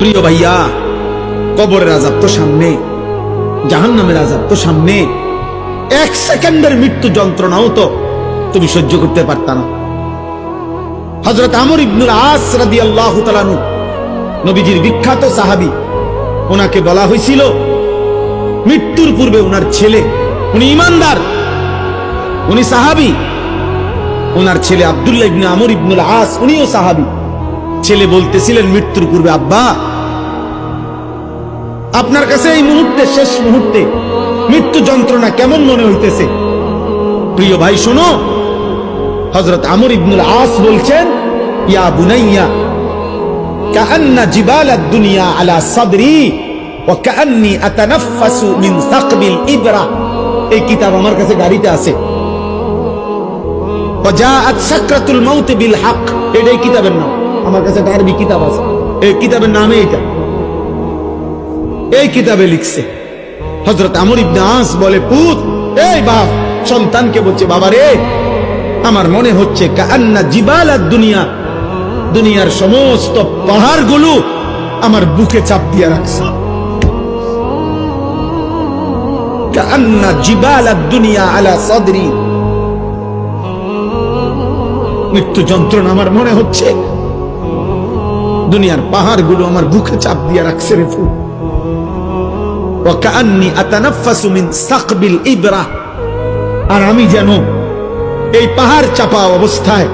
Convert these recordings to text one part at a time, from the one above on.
প্রিয় ভাইয়া, কবরের আযাব তো সামনে, জাহান্নামের আযাব তো সামনে। এক সেকেন্ডের মৃত্যু যন্ত্রণাও তো তুমি সহ্য করতে পারতা না। হযরত আমর ইবনুল আস রাদিয়াল্লাহু তাআলা আনহু, নবীজির বিখ্যাত সাহাবী, ওনাকে বলা হয়েছিল মৃত্যুর পূর্বে ওনার ছেলে, উনি ঈমানদার, উনি সাহাবী, ওনার ছেলে আব্দুল্লাহ ইবনে আমর ইবনুল আস, উনিও সাহাবী। ছেলে বলতেছিলেন মৃত্যুর পূর্বে, আব্বা আপনার কাছে এই মুহূর্তে, শেষ মুহূর্তে মৃত্যু যন্ত্রণা কেমন মনে হইতেছে? প্রিয় ভাই শোনো, হযরত আমর ইবনুল আস বলছেন, ইয়া বুনাইয়া কাআন্না জিবালাদ দুনিয়া আলা সাদরি ওয়া কাআন্নী আতানাফফাসু মিন সাকবিল ইবরা। এই কিতাব আমার কাছে গাড়িতে আছে। ওয়া জাআত সাকরাতুল মাউত বিল হক, এটাই কিতাবের নাম। আমার কাছে একটা আরবি কিতাব আছে, এই কিতাবের নামে এটা। এই কিতাবে লিখছে হযরত আমর ইবনে আস বলে, পুত, এই বাপ সন্তানকে বলছে, বাবা রে, আমার মনে হচ্ছে কাআন্না জিবালাদ দুনিয়া, দুনিয়ার সমস্ত পাহাড়গুলো আমার বুকে চাপ দিয়ে রাখছে। কাআন্না জিবালাদ দুনিয়া আলা সাদরি, মৃত্যু যন্ত্রণা আমার মনে হচ্ছে দুনিয়ার পাহাড়গুলো আমার বুকে চাপ দিয়ে রাখছে রে ফুল। ওয়া কাআন্নী আতানাফফাসু মিন সাকবিল ইবরা, আর আমি যেন এই পাহাড় চাপা অবস্থায়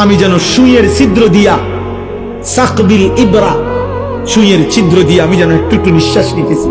আমি যেন সুইয়ের ছিদ্র দিয়া, সাকবিল ইবরা, সুইয়ের ছিদ্র দিয়ে আমি যেন একটু একটু নিঃশ্বাস নিতেছি।